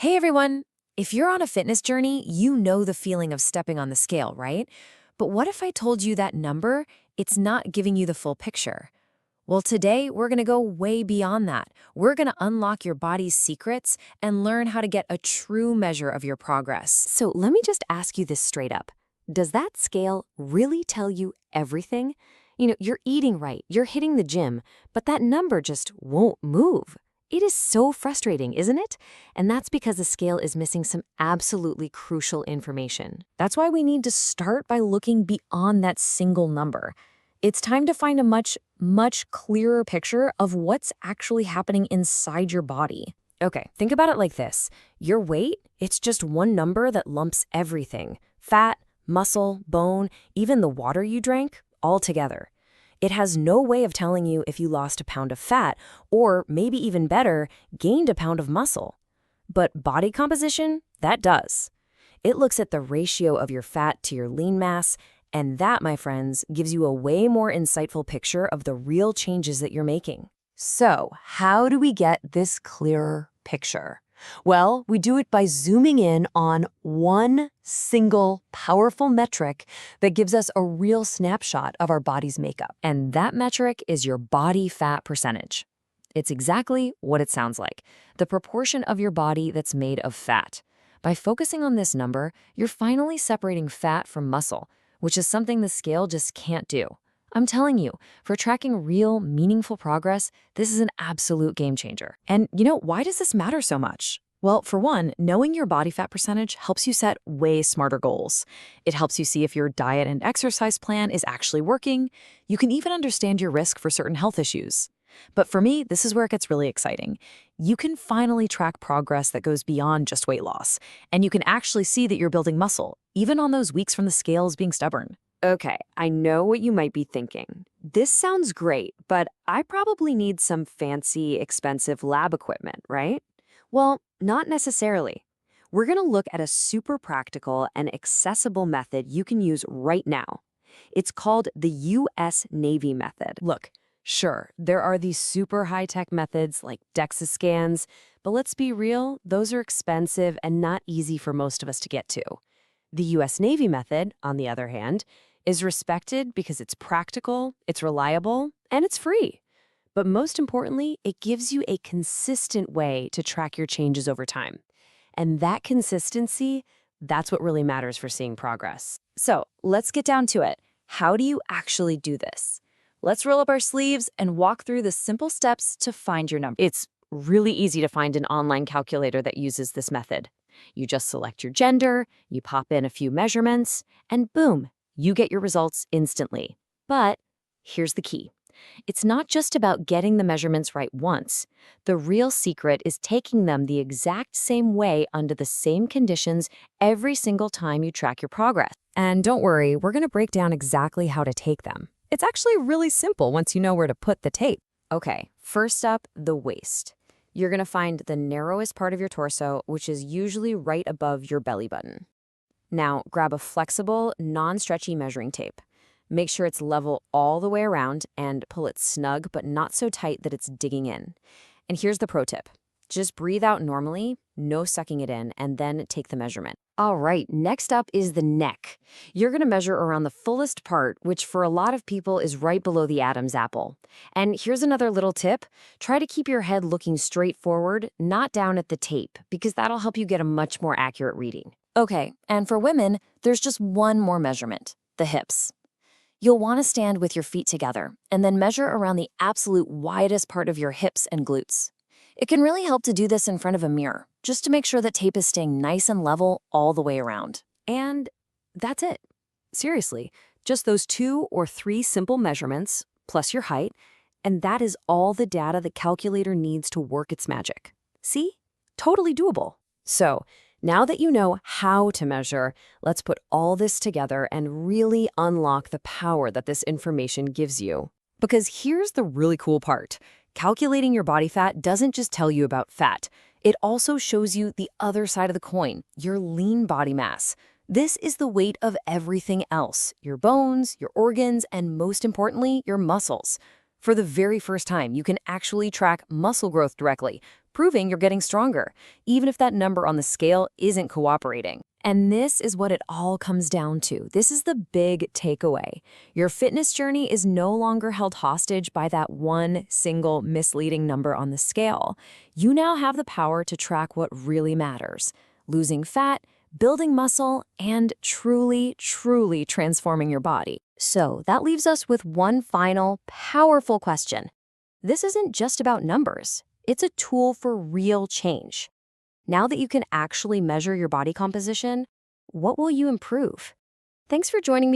Hey everyone! If you're on a fitness journey, you know the feeling of stepping on the scale, right? But what if I told you that number, it's not giving you the full picture? Well, today we're going to go way beyond that. We're going to unlock your body's secrets and learn how to get a true measure of your progress. So let me just ask you this straight up. Does that scale really tell you everything? You're eating right, you're hitting the gym, but that number just won't move. It is so frustrating, isn't it? And that's because the scale is missing some absolutely crucial information. That's why we need to start by looking beyond that single number. It's time to find a much clearer picture of what's actually happening inside your body. Okay, think about it like this. Your weight, it's just one number that lumps everything. Fat, muscle, bone, even the water you drank, all together. It has no way of telling you if you lost a pound of fat, or maybe even better, gained a pound of muscle. But body composition, that does. It looks at the ratio of your fat to your lean mass, and that, my friends, gives you a way more insightful picture of the real changes that you're making. So, how do we get this clearer picture? Well, we do it by zooming in on one single powerful metric that gives us a real snapshot of our body's makeup. And that metric is your body fat percentage. It's exactly what it sounds like, the proportion of your body that's made of fat. By focusing on this number, you're finally separating fat from muscle, which is something the scale just can't do. I'm telling you, for tracking real, meaningful progress, this is an absolute game changer. And why does this matter so much? Well, for one, knowing your body fat percentage helps you set way smarter goals. It helps you see if your diet and exercise plan is actually working. You can even understand your risk for certain health issues. But for me, this is where it gets really exciting. You can finally track progress that goes beyond just weight loss, and you can actually see that you're building muscle, even on those weeks from the scales being stubborn. Okay, I know what you might be thinking. This sounds great, but I probably need some fancy, expensive lab equipment, right? Well, not necessarily. We're going to look at a super practical and accessible method you can use right now. It's called the US Navy method. Look, sure, there are these super high-tech methods like DEXA scans, but let's be real, those are expensive and not easy for most of us to get to. The US Navy method, on the other hand, is respected because it's practical, it's reliable, and it's free. But most importantly, it gives you a consistent way to track your changes over time. And that consistency, that's what really matters for seeing progress. So let's get down to it. How do you actually do this? Let's roll up our sleeves and walk through the simple steps to find your number. It's really easy to find an online calculator that uses this method. You just select your gender, you pop in a few measurements, and boom, you get your results instantly. But here's the key. It's not just about getting the measurements right once. The real secret is taking them the exact same way under the same conditions every single time you track your progress. And don't worry, we're going to break down exactly how to take them. It's actually really simple once you know where to put the tape. Okay, first up, the waist. You're going to find the narrowest part of your torso, which is usually right above your belly button. Now, grab a flexible, non-stretchy measuring tape. Make sure it's level all the way around and pull it snug but not so tight that it's digging in. And here's the pro tip. Just breathe out normally, no sucking it in, and then take the measurement. All right, next up is the neck. You're going to measure around the fullest part, which for a lot of people is right below the Adam's apple. And here's another little tip. Try to keep your head looking straight forward, not down at the tape, because that'll help you get a much more accurate reading. Okay, and for women, there's just one more measurement, the hips. You'll want to stand with your feet together and then measure around the absolute widest part of your hips and glutes. It can really help to do this in front of a mirror, just to make sure that tape is staying nice and level all the way around. And that's it. Seriously, just those 2 or 3 simple measurements, plus your height, and that is all the data the calculator needs to work its magic. See? Totally doable. So, now that you know how to measure, let's put all this together and really unlock the power that this information gives you. Because here's the really cool part. Calculating your body fat doesn't just tell you about fat. It also shows you the other side of the coin, your lean body mass. This is the weight of everything else, your bones, your organs, and most importantly, your muscles. For the very first time, you can actually track muscle growth directly, proving you're getting stronger, even if that number on the scale isn't cooperating. And this is what it all comes down to. This is the big takeaway. Your fitness journey is no longer held hostage by that one single misleading number on the scale. You now have the power to track what really matters: losing fat, building muscle, and truly, truly transforming your body. So that leaves us with one final, powerful question. This isn't just about numbers. It's a tool for real change. Now that you can actually measure your body composition, what will you improve? Thanks for joining me